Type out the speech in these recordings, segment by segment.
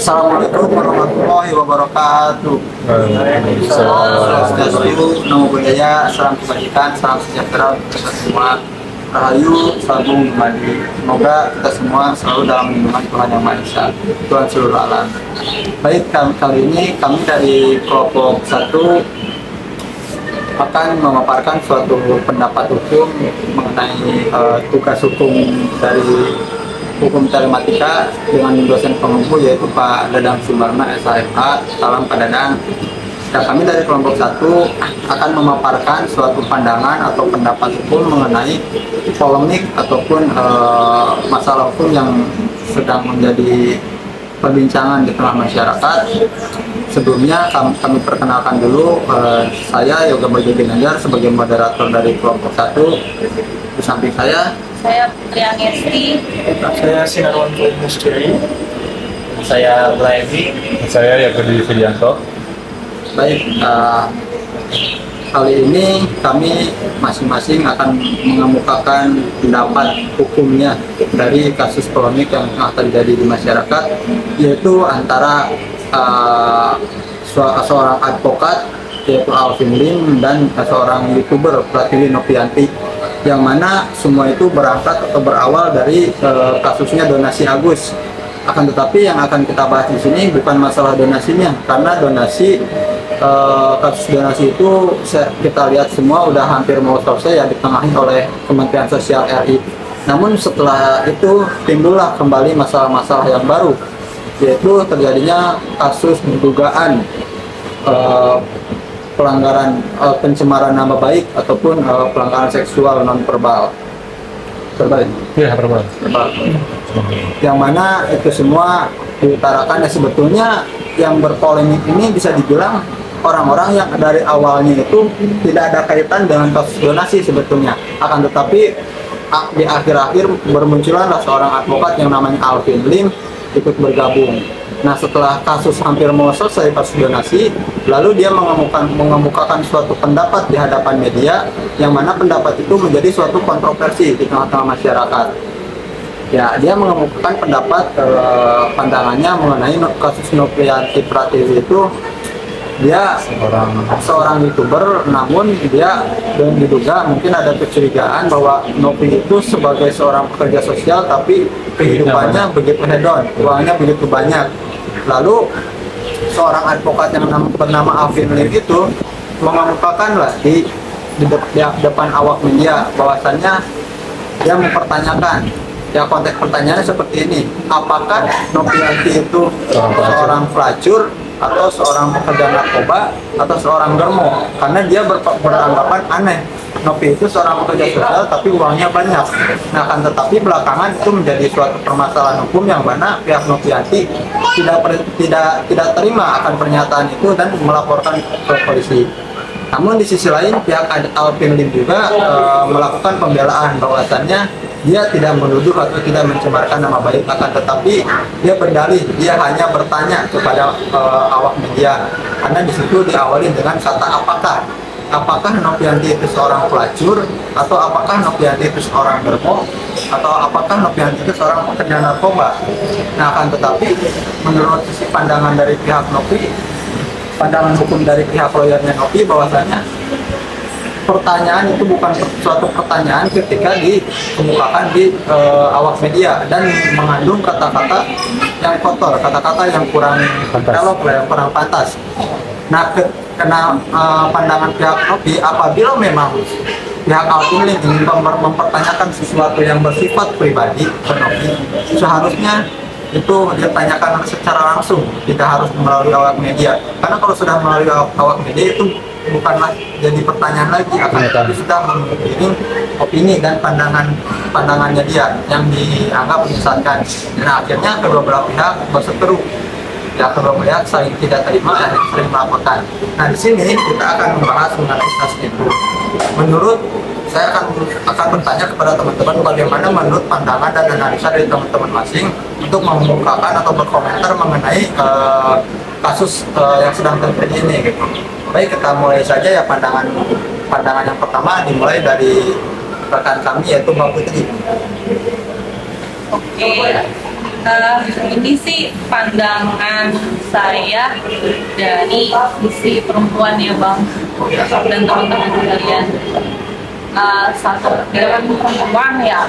Assalamualaikum warahmatullahi wabarakatuh. Swastiastu, namo buddhaya, salam kebajikan, salam sejahtera untuk kita semua. Rahayu, salam kembali. Semoga kita semua selalu dalam lindungan Tuhan Yang Maha Esa, Tuhan seluruh alam. Baik, kali ini kami dari kelompok 1 akan memaparkan suatu pendapat hukum mengenai tugas hukum dari hukum telematika dengan dosen pengempu yaitu Pak Dadang Sumarna SHMH. Salam Pak Dadang. Nah, kami dari kelompok 1 akan memaparkan suatu pandangan atau pendapat hukum mengenai polemik ataupun masalah hukum yang sedang menjadi perbincangan di tengah masyarakat. Sebelumnya kami perkenalkan dulu, saya Yoga Bajo Ginanjar sebagai moderator dari kelompok 1. Di samping saya Putri Angesti. Saya Sinarwanto Musteri. Saya Blaevi. Saya Yagudi Fidianto. baik, kali ini kami masing-masing akan mengemukakan pendapat hukumnya dari kasus polemik yang terjadi di masyarakat, yaitu antara seorang advokat yaitu Alvin Lim dan seorang YouTuber Pratiwi Novianti, yang mana semua itu berangkat atau berawal dari kasusnya donasi Agus. Akan tetapi yang akan kita bahas di sini bukan masalah donasinya, karena kasus donasi itu kita lihat semua udah hampir mau selesai ya, ditengahi oleh Kementerian Sosial RI. Namun setelah itu timbullah kembali masalah-masalah yang baru, yaitu terjadinya kasus dugaan pelanggaran pencemaran nama baik ataupun pelanggaran seksual non verbal. Iya, verbal. Yang mana itu semua diutarakan ya, sebetulnya yang berpolemik ini bisa dibilang orang-orang yang dari awalnya itu tidak ada kaitan dengan kasus donasi sebetulnya. Akan tetapi di akhir-akhir bermunculanlah seorang advokat yang namanya Alvin Lim ikut bergabung. Nah, setelah kasus hampir mau selesai kasus donasi, lalu dia mengemukakan suatu pendapat di hadapan media, yang mana pendapat itu menjadi suatu kontroversi di tengah-tengah masyarakat. Ya, dia mengemukakan pendapat pandangannya mengenai kasus Novianti Pratiwi itu. Dia seorang YouTuber, namun dia dan diduga mungkin ada kecurigaan bahwa Novi itu sebagai seorang pekerja sosial, tapi kehidupannya begitu hedon, uangnya begitu banyak. Lalu seorang advokat yang bernama Alvin Lim itu mengemukakan lah di depan awak media bahwasannya dia mempertanyakan, ya konteks pertanyaannya seperti ini: apakah Novianti itu seorang pelacur atau seorang pekerja narkoba atau seorang germo? Karena dia beranggapan aneh, Novi itu seorang pekerja sosial tapi uangnya banyak. Nah, kan tetapi belakangan itu menjadi suatu permasalahan hukum yang mana pihak Novianti tidak terima akan pernyataan itu dan melaporkan ke polisi. Namun di sisi lain pihak Alvin Lim juga melakukan pembelaan bahwasannya dia tidak menuduh atau tidak mencemarkan nama baik, akan tetapi dia berdalih, dia hanya bertanya kepada awak media, karena di situ diawali dengan kata apakah Novianti itu seorang pelacur, atau apakah Novianti itu seorang germo, atau apakah Novianti itu seorang pekerja narkoba. Nah, akan tetapi menurut sisi pandangan dari pihak Novi, pandangan hukum dari pihak lawyernya Novi, bahwasanya pertanyaan itu bukan suatu pertanyaan ketika dikemukakan di awak media dan mengandung kata-kata yang kotor, kata-kata yang kurang elok, yang kurang pantas. Nah, karena pandangan pihak Novi, apabila memang pihak Alvin Lim ingin mempertanyakan sesuatu yang bersifat pribadi ke Novi, seharusnya itu ditanyakan secara langsung, tidak harus melalui awak media. Karena kalau sudah melalui awak media itu bukanlah jadi pertanyaan lagi, akan tetapi sudah mengiring opini dan pandangannya dia yang dianggap menyesatkan. Dan akhirnya kedua belah pihak berseteru. Ya, kedua pihak saling tidak terima dan saling melaporkan. Nah, di sini kita akan membahas mengenai kasus itu. Menurut saya akan bertanya kepada teman-teman bagaimana menurut pandangan dan analisa dari teman-teman masing untuk mengemukakan atau berkomentar mengenai kasus yang sedang terjadi ini gitu. Baik, kita mulai saja ya. Pandangan yang pertama dimulai dari rekan kami yaitu Mbak Putri. Oke. Ini sih pandangan saya dari sisi perempuan ya Bang dan teman-teman sekalian. Satu dengan perempuan ya,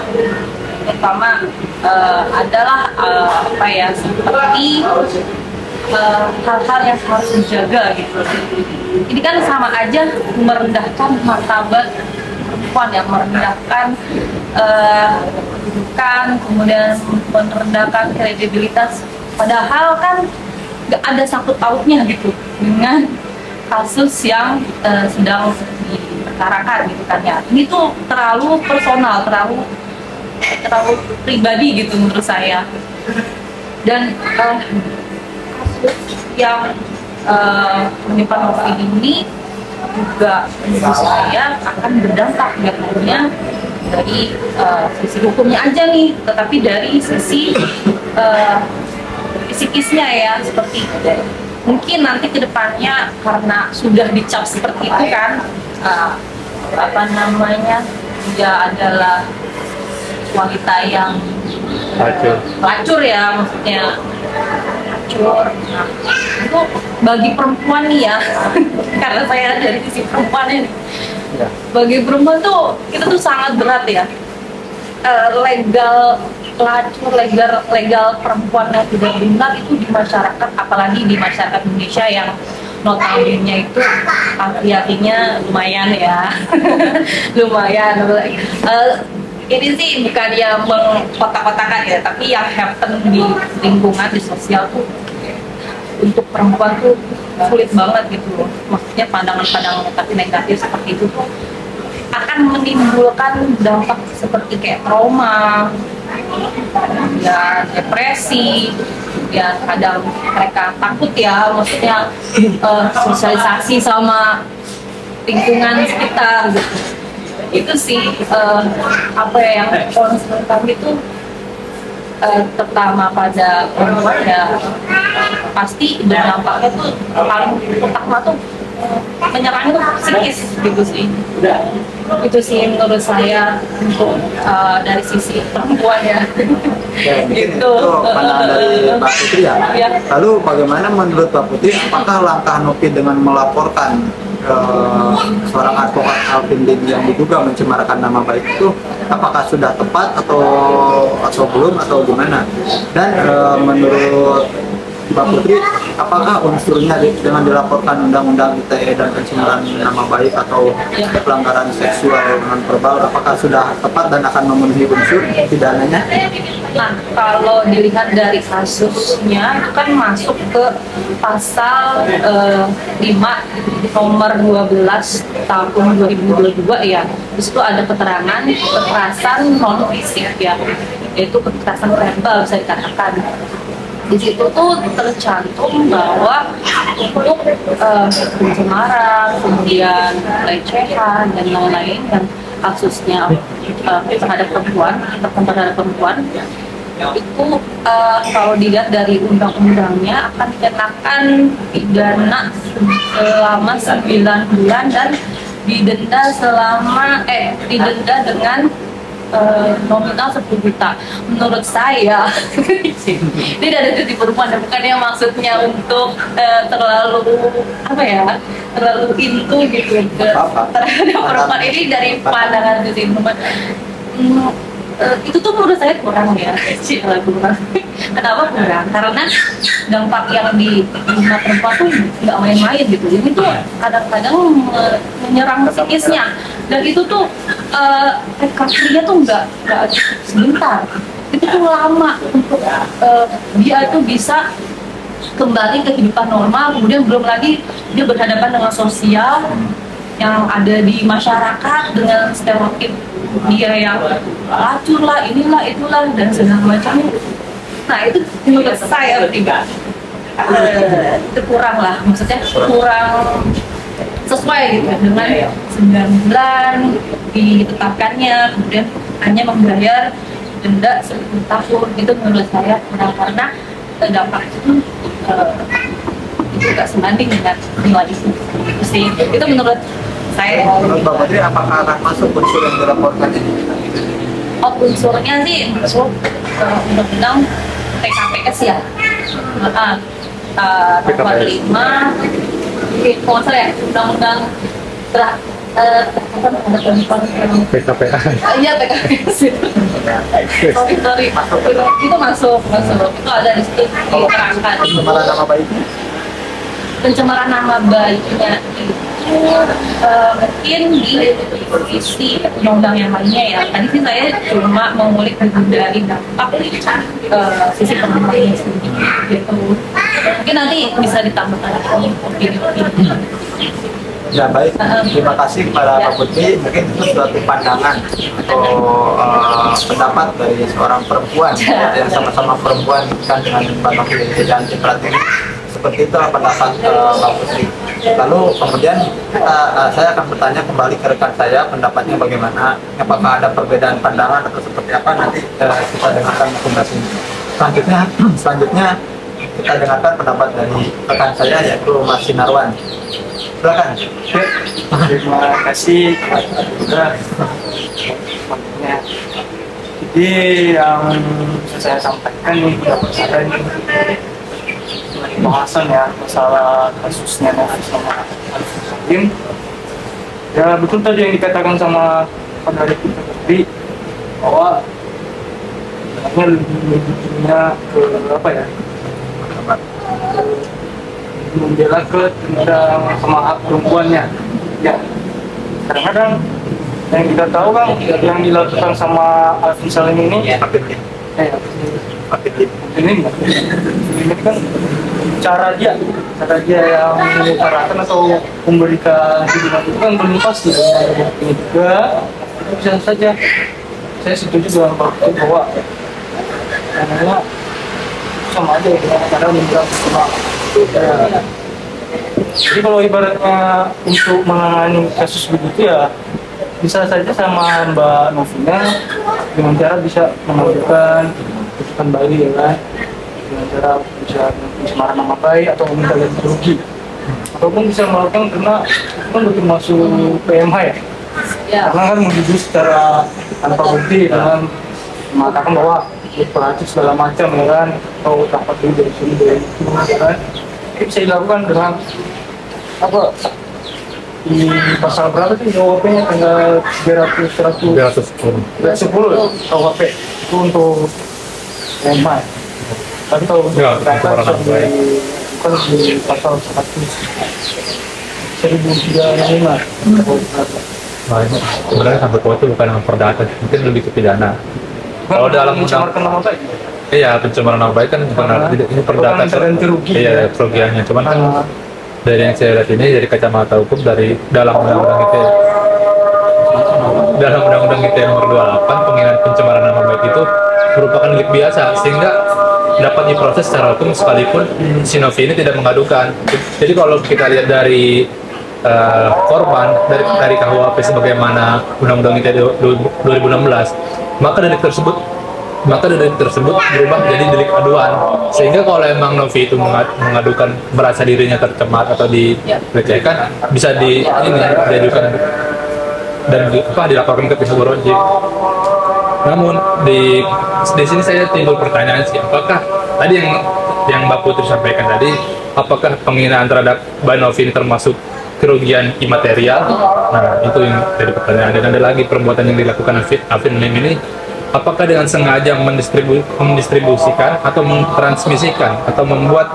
pertama adalah apa ya, seperti hal-hal yang harus dijaga gitu. Ini kan sama aja merendahkan martabat perempuan ya, merendahkan kedudukan, kemudian merendahkan kredibilitas. Padahal kan nggak ada sangkut pautnya gitu dengan kasus yang sedang diperkarakan gitu kan ya. Ini tuh terlalu personal, terlalu pribadi gitu menurut saya. Dan kasus yang menimpa Novi ini juga menurut saya akan berdampak tentunya dari sisi hukumnya aja nih, tetapi dari sisi psikisnya ya, seperti mungkin nanti kedepannya karena sudah dicap seperti itu kan, apa namanya, dia adalah wanita yang pelacur ya, maksudnya pelacur. Nah, itu bagi perempuan nih ya, karena saya dari sisi perempuan ini, bagi perempuan tuh itu tuh sangat berat ya. Legal pelacur, legal perempuan yang tidak benar itu di masyarakat, apalagi di masyarakat Indonesia yang notabene itu patriarkinya lumayan ya. Lumayan. Ini sih bukan yang mengkotak-kotakan ya, tapi yang happen di lingkungan, di sosial tuh untuk perempuan tuh sulit banget gitu loh. Maksudnya pandangan-pandangan negatif seperti itu tuh akan menimbulkan dampak seperti kayak trauma, ya depresi, ya kadang mereka takut ya, maksudnya sosialisasi sama lingkungan sekitar gitu. Itu sih apa ya, yang concern kami itu terutama pada perempuan ya, pasti berdampaknya tuh paling utama tuh menyerangnya tuh psikis gitu sih. Itu sih menurut saya untuk dari sisi perempuan ya. Ya, mungkin itu pandangan dari Mbak Putri ya. Ya. Lalu bagaimana menurut Mbak Putri, apakah langkah Novi dengan melaporkan seorang advokat Alvin Lim yang diduga mencemarkan nama baik itu, apakah sudah tepat atau belum atau gimana? Dan menurut Mbak Putri, apakah unsurnya dengan dilaporkan undang-undang ITE dan pencemaran nama baik atau pelanggaran seksual non verbal, apakah sudah tepat dan akan memenuhi unsur pidananya? Nah, kalau dilihat dari kasusnya itu kan masuk ke pasal 5 nomor 12 tahun 2022 ya. Di situ ada keterangan kekerasan non fisik ya, yaitu kekerasan verbal bisa dikatakan. Di situ tuh tercantum bahwa untuk pencemaran, kemudian pelecehan dan lain-lain dan kasusnya terhadap perempuan, itu kalau dilihat dari undang-undangnya akan dikenakan pidana selama 9 bulan dan didenda dengan nominal 10 juta. Menurut saya ini dari sisi perempuan, bukannya maksudnya untuk terlalu into gitu terhadap perempuan. Ini dari pandangan sisi perempuan. Itu tuh menurut saya kurang ya. Kurang. Kenapa kurang? Karena dampak yang diterima perempuan tuh nggak main-main gitu. Ini tuh kadang-kadang menyerang psikisnya, dan itu tuh recovery-nya tuh nggak sebentar. Itu tuh lama untuk dia itu bisa kembali ke kehidupan normal. Kemudian belum lagi dia berhadapan dengan sosial yang ada di masyarakat, dengan stereotip dia yang pelacur lah, inilah, itulah, dan segala macamnya. Nah itu menurut saya pribadi itu kurang lah, maksudnya kurang sesuai gitu dengan 9 bulan ditetapkannya, kemudian hanya membayar denda 10 tahun. Itu menurut saya kurang, karena dampak itu nggak sebanding dengan nilai itu sih. Itu menurut saya. Menurut Mbak Putri, apakah akan masuk unsur yang dilaporkan ini? Unsurnya sih masuk undang-undang PKS ya. Nomor 5 kalau saya undang-undang PKPA. iya PKS sorry itu masuk itu ada di situ diterangkan pencemaran nama baik. pencemaran nama baiknya itu mungkin di isi undang-undang yang lainnya ya. Tadi sih saya cuma mengulik dari dampak sisi pengamanannya sendiri gitu. Mungkin nanti bisa ditambahkan lagi opini-opini. Ya baik, terima kasih kepada Pak Putri. Mungkin itu suatu pandangan atau pendapat dari seorang perempuan yang sama-sama perempuan kan dengan Mbak Novi dan Ciprat ini. Seperti itulah pendapat Pak Putri. Lalu kemudian saya akan bertanya kembali ke rekan saya pendapatnya bagaimana, apakah ada perbedaan pandangan atau seperti apa, nanti kita dengarkan rekomendasi. Selanjutnya kita dengarkan pendapat dari rekan saya yaitu Mas Sinarwan. Silakan. Terima kasih juga. Jadi yang bisa saya sampaikan nih pendapat saya ini bahasan ya masalah kasusnya Novi sama Alvin Salim. Ya betul tadi yang dikatakan sama pendapat tadi bahwa sebenarnya lebihnya ke apa ya? Membela ke tentang sama hak perempuannya. Ya kadang-kadang yang kita tahu kan yang dilakukan sama Alvin Salim ini ini kan cara dia yang mengutarakan atau memberikan hidup itu kan belum pasti. Ini juga itu bisa saja saya setuju dengan Pak Putri bahwa karena sama aja dengan cara membuat sama. Jadi kalau ibaratnya untuk menangani kasus begitu ya bisa saja sama Mbak Novina dengan cara bisa mengajukan keputusan baik ya kan, dengan cara bisa pencemaran nama baik atau meminta ganti rugi, ataupun bisa melakukan karena itu kan betul masuk PMH ya, karena kan menuduh secara tanpa bukti dengan mengatakan bahwa pelacur segala macam ya kan, atau dapat duit dari sini dari itu ya kan, itu bisa dilakukan dengan apa di pasal berapa sih KUHP-nya tanggal 310 KUHP itu untuk PMH. Tapi kalau Ya, ternyata pencemaran nama baik. bukan di pasal 1305. Nah, ini sebenarnya sampai itu bukan dengan perdata, mungkin lebih ke pidana. Kalau dalam mencemarkan nama baik. Iya, pencemaran nama baik kan bukan tidak ini perdata. Bukan ganti rugi. Iya, kerugiannya. Cuman kan dari yang saya lihat ini dari kacamata hukum dari dalam undang-undang ITE nomor 28 penghinaan pencemaran nama baik itu merupakan delik biasa sehingga dapat diproses secara hukum sekalipun si Novi ini tidak mengadukan. Jadi kalau kita lihat dari korban dari KUHP sebagaimana Undang-Undang ITE 2016, maka delik tersebut berubah menjadi delik aduan. Sehingga kalau emang Novi itu mengadukan merasa dirinya tercemar atau dilecehkan, bisa diadukan dan dilaporkan ke pihak berwajib. Namun di sini saya timbul pertanyaan sih, apakah tadi yang Mbak Putri sampaikan tadi, apakah penghinaan terhadap Mbak Novi ini termasuk kerugian imaterial? Nah, itu yang jadi pertanyaan. Dan ada lagi perbuatan yang dilakukan Alvin Lim ini, apakah dengan sengaja mendistribusikan atau mentransmisikan atau membuat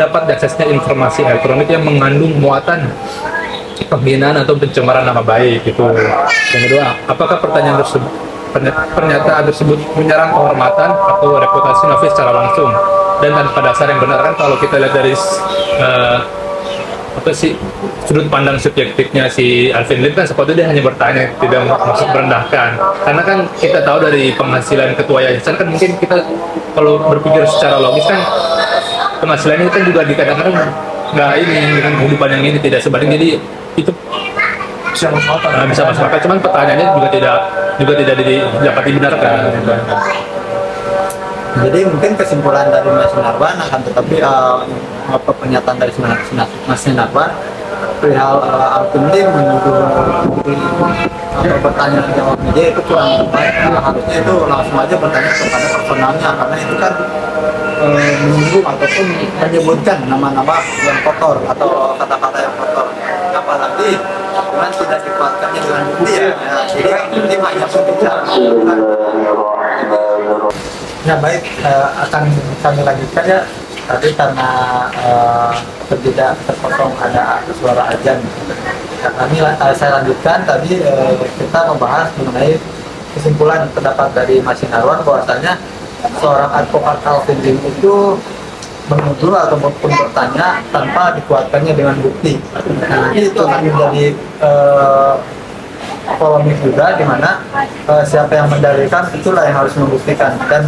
dapat diaksesnya informasi elektronik yang mengandung muatan penghinaan atau pencemaran nama baik itu. Yang kedua, apakah pernyataan tersebut menyerang kehormatan atau reputasi Novi secara langsung dan tanpa dasar yang benar? Kan kalau kita lihat dari sudut pandang subjektifnya si Alvin Lim kan sepatutnya dia hanya bertanya, tidak maksud merendahkan. Karena kan kita tahu dari penghasilan ketua yayasan kan mungkin kita kalau berpikir secara logis kan penghasilannya kan juga kadang-kadang nggak ini dengan kehidupan yang ini tidak sebanding, jadi itu bisa masuk akal. Cuman pertanyaannya juga tidak dapat dibenarkan. Jadi mungkin kesimpulan dari Mas Sinarwan akan tetapi pernyataan dari Mas Sinarwan perihal Alvin Lim menuduh bertanya di awal media itu kurang baik. Harusnya itu langsung aja bertanya kepada personalnya, karena itu kan menyinggung ataupun menyebutkan nama-nama yang kotor atau kata-kata yang kotor, apalagi dengan tidak dikuatkannya dengan bukti ya, jadi bukti hanya pembicaraan. Ya baik, akan kami lanjutkan ya. Tadi karena tidak terpotong ada suara azan. Karena ini saya lanjutkan tadi kita membahas mengenai kesimpulan pendapat dari Mas Sinarwan bahwasanya seorang advokat Alvin Lim itu menuduh ataupun bertanya tanpa dikuatkannya dengan bukti. Nah, nanti itu akan menjadi polemik juga di mana siapa yang mendalilkan itulah yang harus membuktikan. Dan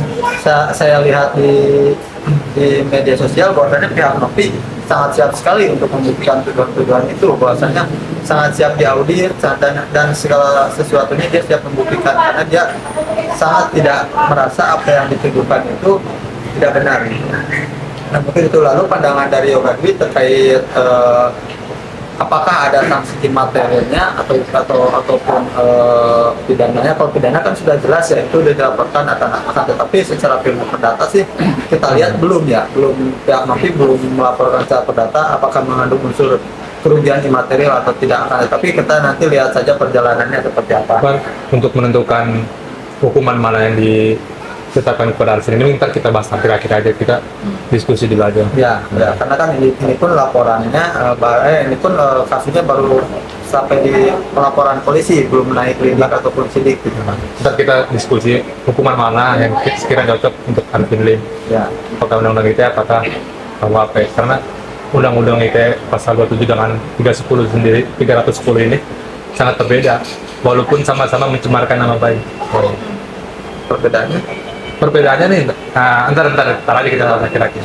saya lihat di media sosial bahwasanya pihak Nopi sangat siap sekali untuk membuktikan tuduhan-tuduhan itu, bahwasanya sangat siap diaudit dan segala sesuatunya dia siap membuktikan karena dia sangat tidak merasa apa yang dituduhkan itu tidak benar. Nah mungkin itu. Lalu pandangan dari Yoga Dwi terkait apakah ada sanksi materialnya ataupun pidananya. Kalau pidana kan sudah jelas ya, itu sudah dilaporkan akan, tetapi secara ilmu perdata sih kita lihat belum pihak Nopi belum melaporkan secara perdata apakah mengandung unsur kerugian imaterial atau tidak akan, tapi kita nanti lihat saja perjalanannya seperti apa. Untuk menentukan hukuman mana yang ditetapkan kepada Alvin ini, ntar kita bahas nanti akhir aja, kita diskusi dulu aja. Ya, karena kan ini pun laporannya, ini pun kasusnya baru sampai di pelaporan polisi, belum naik lidik ataupun sidik gitu. Ntar kita diskusi hukuman mana yang sekiranya cocok untuk Alvin Lim. Ya. Apakah undang-undang ITE, apakah KUHP? Karena undang-undang ITE pasal 27 dengan 310 sendiri, 310 ini sangat berbeda, walaupun sama-sama mencemarkan nama baik. Perbedaannya nih, ntar aja kita bahas lagi.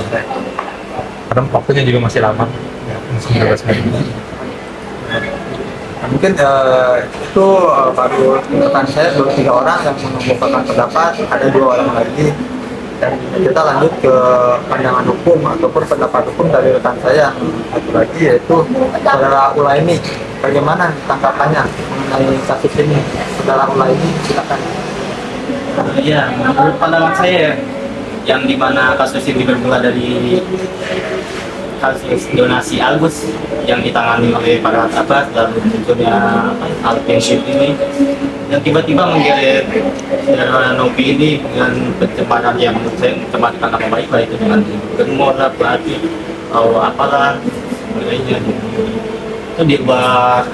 Karena waktunya juga masih lama. Mungkin itu baru rekan saya 3 orang yang mengemukakan pendapat, ada 2 orang lagi. Dan kita lanjut ke pandangan hukum ataupun pendapat hukum dari rekan saya yang satu lagi, yaitu Saudara Ulaini. Bagaimana tanggapannya mengenai kasus ini? Saudara Ulaini, silakan. Ya, menurut pandangan saya yang dimana kasus ini bermula dari kasus donasi Agus yang ditangani oleh para sahabat, lalu munculnya Alvin Lim ini yang tiba-tiba menggeret saudara Nopi ini dengan pencemaran yang menurut saya mencemarkan nama baik itu dengan gemor lah, berarti atau apalah sebagainya. Itu di luar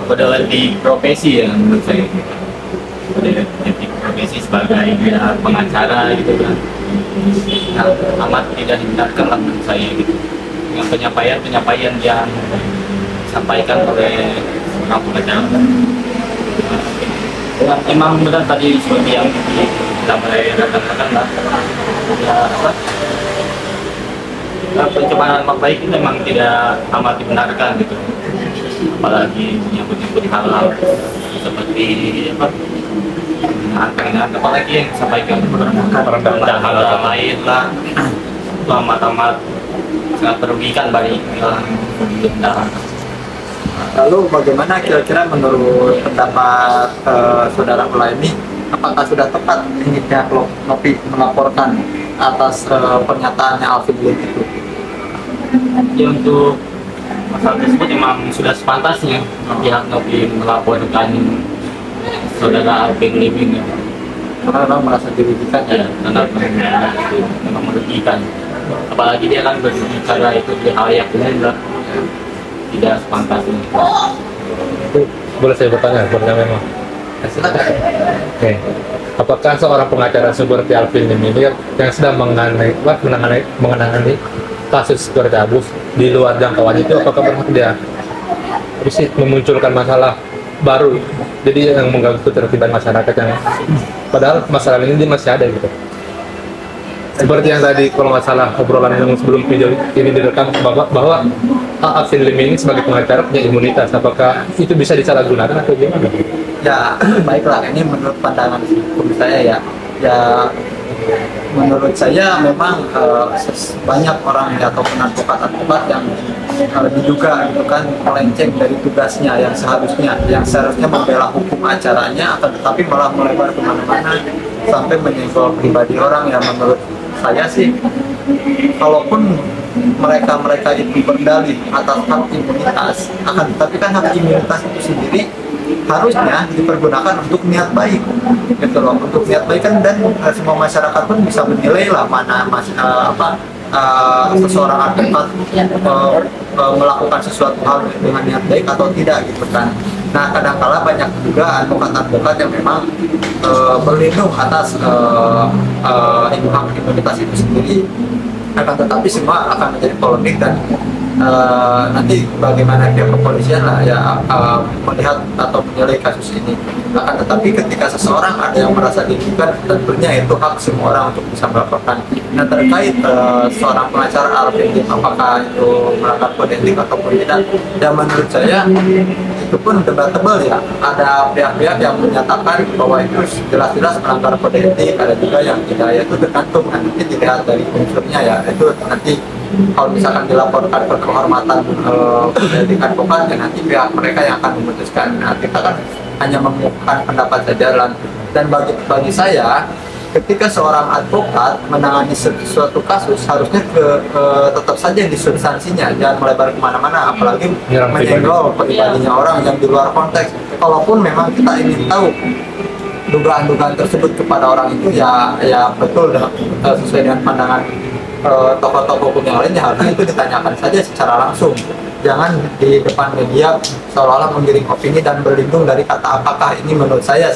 pada di profesi ya menurut saya, di profesi sebagai pengacara gitu kan. Nah, amat tidak dibenarkan lah menurut saya gitu, dengan penyampaian yang disampaikan oleh seorang pengacara. Emang benar tadi seperti yang kita katakan lah, pencemaran nama baik itu memang tidak amat dibenarkan gitu, apalagi menyangkut hal seperti apalagi yang disampaikan merendahkan hal lain lah, itu amat sangat merugikan bagi kita. Lalu bagaimana kira-kira menurut pendapat Saudara Ulaini, apakah sudah tepat ini pihak Nopi melaporkan atas pernyataannya Alvin Lim itu? Ya, untuk masalah tersebut memang sudah sepantasnya pihak Nopi melaporkan Saudara Alvin Lim ini, Karena merasa dirugikan ya, karena itu memang merugikan, apalagi dia kan berbicara itu di halayak umum lah, tidak sepantasnya. Boleh saya bertanya memang? Oke. Apakah seorang pengacara seperti Alvin Lim ini yang sedang menangani kasus seperti Agus di luar jangkauan itu, apakah berhak dia memunculkan masalah baru, jadi yang mengganggu ketertiban masyarakat yang padahal masalah ini dia masih ada gitu? Seperti yang tadi kalau nggak salah obrolan yang sebelum video ini direkam bahwa Alvin Lim ini sebagai pengacara punya imunitas, apakah itu bisa disalahgunakan atau gimana? Ya baiklah, ini menurut pandangan hukum saya ya menurut saya memang banyak orang ataupun advokat yang diduga gitu kan melenceng dari tugasnya yang seharusnya membela hukum acaranya, tetapi malah melebar kemana-mana sampai menyenggol pribadi orang yang menurut saya sih, kalaupun mereka itu berdalih atas hak imunitas, akan tetapi kan hak imunitas itu sendiri harusnya dipergunakan untuk niat baik, gitu loh, untuk niat baik kan, dan semua masyarakat pun bisa menilai lah mana seseorang advokat melakukan sesuatu hal dengan niat baik atau tidak, gitu kan. Nah, kadangkala banyak juga advokat-advokat yang memang berlindung atas hak imunitas itu sendiri, akan tetapi semua akan menjadi polemik, dan nanti bagaimana pihak kepolisian lah ya melihat atau menilai kasus ini. Akan tetapi ketika seseorang ada yang merasa dirugikan, tentunya itu hak semua orang untuk bisa melaporkan. Nah, terkait seorang pengacara Alvin Lim, apakah itu melanggar kode etik ataupun tidak, dan menurut saya itu pun debatable ya. Ada pihak-pihak yang menyatakan bahwa itu jelas-jelas melanggar kode etik, ada juga yang tidak, ya itu tergantung nanti dilihat dari unsurnya ya. Itu nanti kalau misalkan dilaporkan ke kehormatan kode etik advokat, ya nanti pihak mereka yang akan memutuskan. Nah, kita kan hanya mengumpulkan pendapat saja, dan bagi saya ketika seorang advokat menangani suatu kasus harusnya tetap saja di substansinya, jangan melebar kemana-mana, apalagi menyenggol pribadinya orang yang di luar konteks. Kalaupun memang kita ingin tahu dugaan-dugaan tersebut kepada orang itu, ya betul sesuai dengan pandangan tokoh-tokoh hukum yang lainnya, harusnya itu ditanyakan saja secara langsung, jangan di depan media seolah-olah menggiring opini dan berlindung dari kata apakah. Ini menurut saya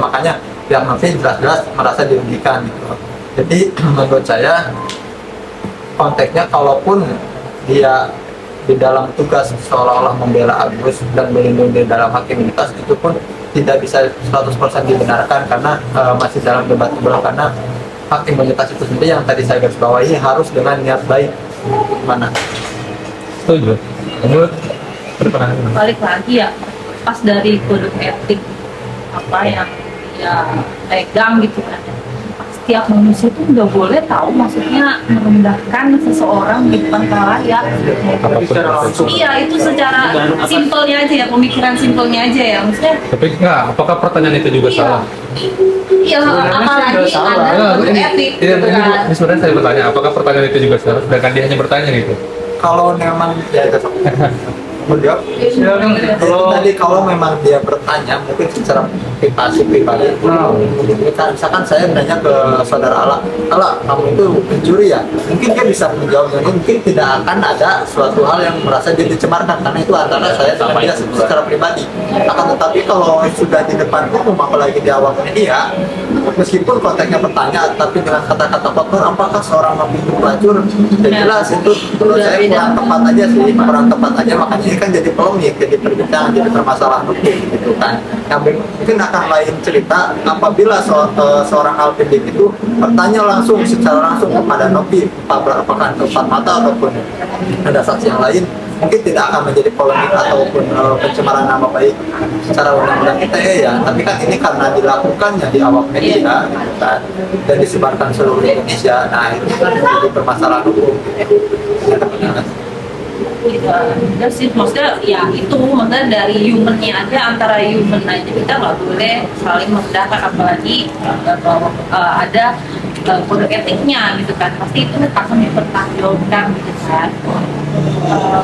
makanya pihak Novi jelas-jelas merasa dirugikan gitu. Jadi menurut saya konteksnya, kalaupun dia di dalam tugas seolah-olah membela Agus dan melindungi dalam hak imunitas, itu pun tidak bisa 100% dibenarkan karena masih dalam debatable, karena hak imunitas itu sendiri yang tadi saya garis bawahi harus dengan niat baik. Mana? Setuju. Menurut berpendapat. Balik lagi ya, pas dari kode etik apa yang dia pegang gitu kan, setiap manusia itu nggak boleh tahu, maksudnya merendahkan seseorang di depan khalayak. Secara langsung. Iya, itu secara simpelnya aja ya, pemikiran simpelnya aja ya, maksudnya. Tapi enggak, apakah pertanyaan itu juga salah? Iya, apalagi salah. ada kode etik gitu kan. Ini sebenarnya saya bertanya, apakah pertanyaan itu juga salah? Sedangkan dia hanya bertanya gitu. Kalau memang ya itu menjawab. Silakan. Kalau memang dia bertanya, mungkin secara pribadi, misalkan saya nanya ke saudara Ala, kamu itu pencuri ya? Mungkin dia bisa menjawabnya, mungkin tidak akan ada suatu hal yang merasa dia dicemarkan, karena itu antara saya sama dia secara pribadi. Akan tetapi kalau sudah di depan umum, apalagi di awal media, meskipun konteksnya bertanya, tapi dengan kata-kata kotor, apakah seorang itu pelacur? Ya jelas itu menurut saya kurang tepat aja sih, kurang tepat aja, makanya ini kan jadi polemik, jadi perbincangan, jadi permasalahan hukum gitu kan. Yang mungkin akan lain cerita apabila seorang Alvin Lim itu bertanya langsung, secara langsung kepada Novi, apakah tempat mata ataupun ada saksi yang lain, mungkin tidak akan menjadi polemik ataupun pencemaran nama baik secara undang-undang ITE ya. Tapi kan ini karena dilakukannya di awak media gitu kan, dan disebarkan seluruh Indonesia, nah itu kan menjadi permasalahan hukum gitu. Ya sih, maksudnya ya itu, maksudnya dari humannya aja, antara human aja kita nggak boleh saling merendahkan, apalagi bahwa ada kode etiknya gitu kan, pasti itu akan dipertanggungjawabkan gitu kan.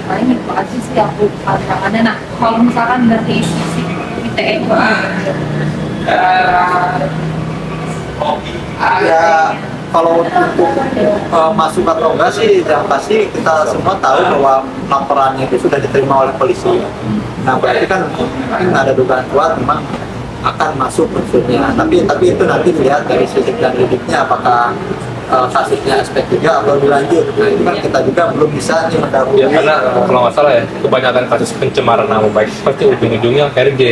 Paling itu aja sih aku pandangannya. Nah, kalau misalkan dari sisi ITE Ya kalau untuk masuk atau enggak sih, yang pasti kita semua tahu bahwa laporannya itu sudah diterima oleh polisi. Nah, berarti kan mungkin ada dugaan kuat memang akan masuk unsurnya. Tapi itu nanti lihat dari sisi dan lidiknya, apakah kasusnya SP3 atau lebih lanjut. Nah, itu kan kita juga belum bisa nih mendahului. Ya karena kalau nggak salah ya, kebanyakan kasus pencemaran nama baik pasti ujung-ujungnya RJ.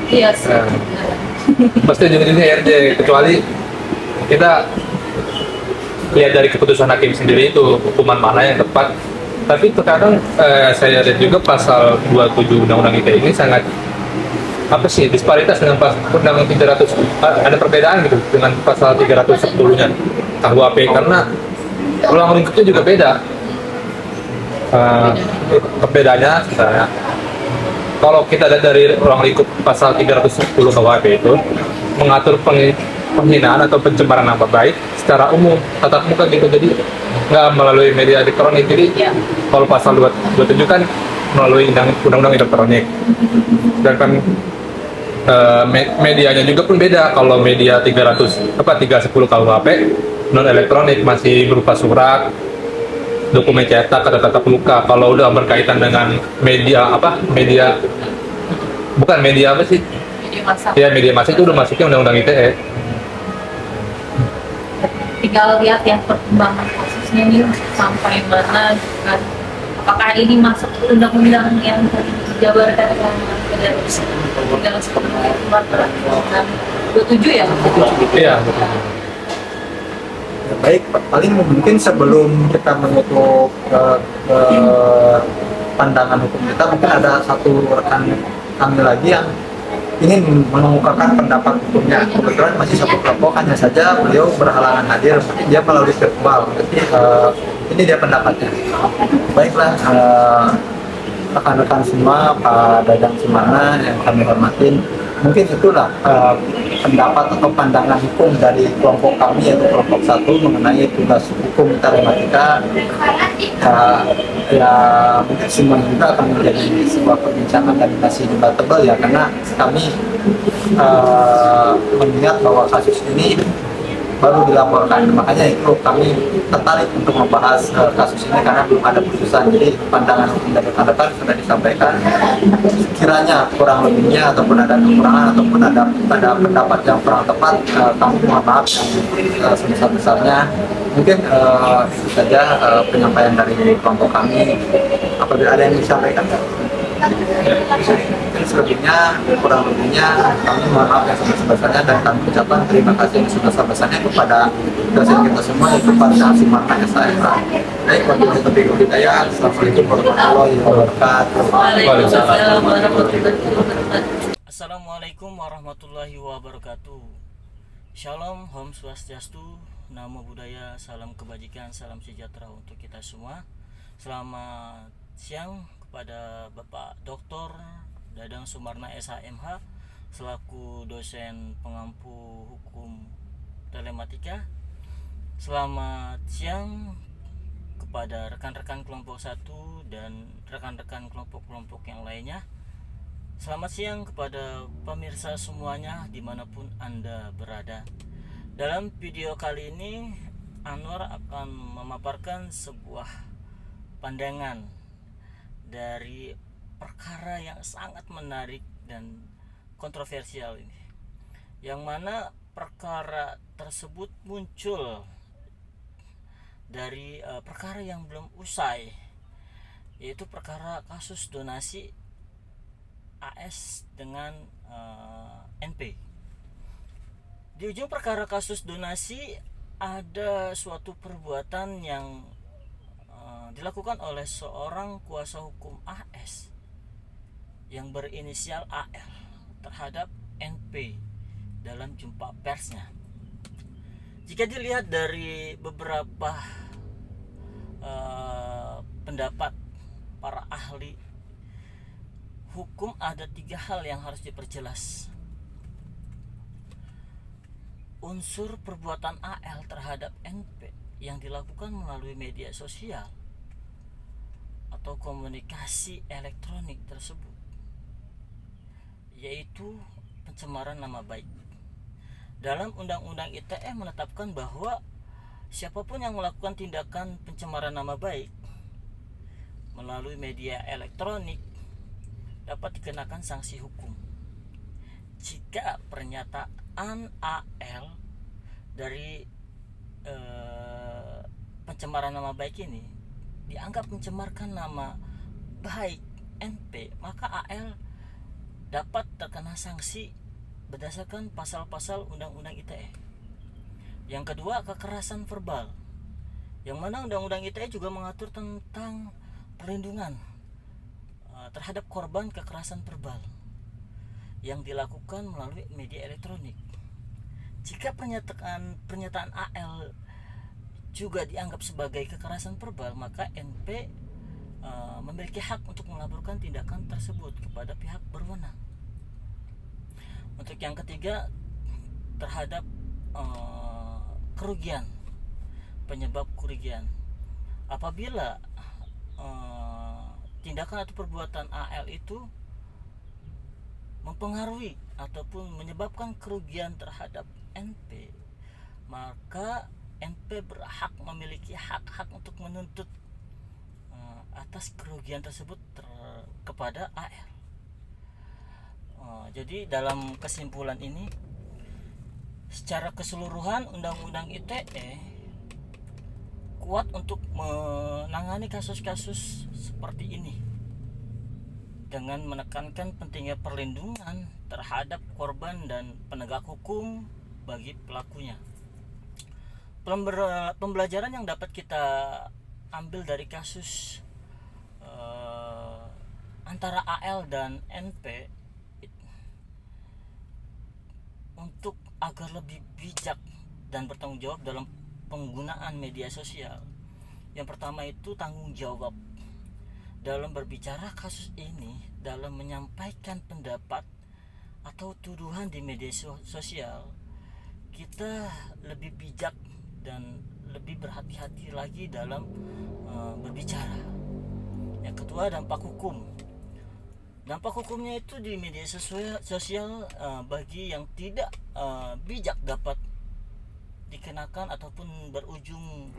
iya sih. Pasti ujung-ujungnya RJ, kecuali kita lihat dari keputusan hakim sendiri itu hukuman mana yang tepat. Tapi terkadang saya lihat juga pasal 27 Undang-Undang ITE ini sangat disparitas dengan Undang-Undang 300, ada perbedaan gitu dengan pasal 310-nya KUHP, karena ruang lingkupnya juga beda. Perbedaannya misalnya, kalau kita lihat dari ruang lingkup pasal 310 KUHP itu mengatur penghinaan atau pencemaran nama baik secara umum tatap muka gitu, jadi nggak melalui media elektronik. Jadi Ya. kalau pasal 27 kan melalui undang-undang elektronik, dan kan medianya juga pun beda. Kalau media 310 KUHP non elektronik masih berupa surat, dokumen cetak atau tatap muka. Kalau udah berkaitan dengan media bukan media apa sih? Jadi masa Ya media massa itu udah masuknya undang-undang ITE. tinggal lihat ya perkembangan kasusnya ini sampai mana kan, apakah ini masuk undang-undang yang tadi dijabarkan dari undang sepenuhnya undang 27 ya? Iya. Ya, baik, paling mungkin sebelum kita menutup pandangan hukum kita, mungkin ada satu rekan kami lagi yang ingin mengemukakan pendapat hukumnya. Kebetulan masih satu kelompok, hanya saja beliau berhalangan hadir, mungkin dia melalui virtual. Jadi ini dia pendapatnya. Baiklah, rekan-rekan semua, Pak Dadang Sumarna yang kami hormatin, mungkin itulah pendapat atau pandangan hukum dari kelompok kami, yaitu kelompok 1 mengenai tugas hukum telematika. Ya mungkin semua juga akan menjadi sebuah perbincangan dan masih debatable ya, karena kami mengingat bahwa kasus ini baru dilaporkan, makanya itu kami tertarik untuk membahas kasus ini karena belum ada putusan. Jadi pandangan hukum dari rekan-rekan sudah disampaikan, sekiranya kurang lebihnya ataupun ada kekurangan ataupun ada pendapat yang kurang tepat, kami mohon maaf yang sebesar-besarnya. Mungkin itu saja penyampaian dari kelompok kami. Apabila ada yang disampaikan, mungkin selebihnya, kurang lebihnya kami mohon maaf yang sebesar-besarnya, dan kami ucapkan terima kasih yang sebesar-besarnya kepada dosen kita semua, yaitu Pak Dadang Sumarna SHMH. Baik, wabillahi taufiq wal hidayah. Assalamualaikum warahmatullahi wabarakatuh. Waalaikumsalam warahmatullahi wabarakatuh. Assalamualaikum warahmatullahi wabarakatuh. Shalom, Om Swastiastu, Namo Buddhaya, salam kebajikan, salam sejahtera untuk kita semua. Selamat siang kepada Bapak Dr. Dadang Sumarna SHMH selaku dosen pengampu hukum telematika. Selamat siang kepada rekan-rekan kelompok 1 dan rekan-rekan kelompok-kelompok yang lainnya. Selamat siang kepada pemirsa semuanya dimanapun Anda berada. Dalam video kali ini Anwar akan memaparkan sebuah pandangan dari perkara yang sangat menarik dan kontroversial ini, yang mana perkara tersebut muncul dari perkara yang belum usai, yaitu perkara kasus donasi AS dengan NP. Di ujung perkara kasus donasi ada suatu perbuatan yang dilakukan oleh seorang kuasa hukum AS yang berinisial AL terhadap NP dalam jumpa persnya. Jika dilihat dari beberapa pendapat para ahli hukum, ada 3 hal yang harus diperjelas. Unsur perbuatan AL terhadap NP yang dilakukan melalui media sosial atau komunikasi elektronik tersebut, yaitu pencemaran nama baik. Dalam Undang-Undang ITE menetapkan bahwa siapapun yang melakukan tindakan pencemaran nama baik melalui media elektronik dapat dikenakan sanksi hukum jika pernyataan AL dari pencemaran nama baik ini dianggap mencemarkan nama baik NP, maka AL dapat terkena sanksi berdasarkan pasal-pasal Undang-Undang ITE. Yang kedua, kekerasan verbal, yang mana Undang-Undang ITE juga mengatur tentang perlindungan terhadap korban kekerasan verbal yang dilakukan melalui media elektronik. Jika pernyataan AL juga dianggap sebagai kekerasan verbal, maka NP memiliki hak untuk melaporkan tindakan tersebut kepada pihak berwenang. Untuk yang ketiga, terhadap kerugian, penyebab kerugian. Apabila tindakan atau perbuatan AL itu mempengaruhi ataupun menyebabkan kerugian terhadap NP, maka NP berhak memiliki hak-hak untuk menuntut atas kerugian tersebut kepada AL. Jadi dalam kesimpulan ini, secara keseluruhan Undang-Undang ITE kuat untuk menangani kasus-kasus seperti ini dengan menekankan pentingnya perlindungan terhadap korban dan penegak hukum bagi pelakunya. Pembelajaran yang dapat kita ambil dari kasus antara AL dan NP untuk agar lebih bijak dan bertanggung jawab dalam penggunaan media sosial. Yang pertama itu tanggung jawab dalam berbicara kasus ini, dalam menyampaikan pendapat atau tuduhan di media sosial. Kita lebih bijak dan lebih berhati-hati lagi dalam berbicara. Yang kedua, dampak hukum. Dampak hukumnya itu di media sosial bagi yang tidak bijak dapat dikenakan ataupun berujung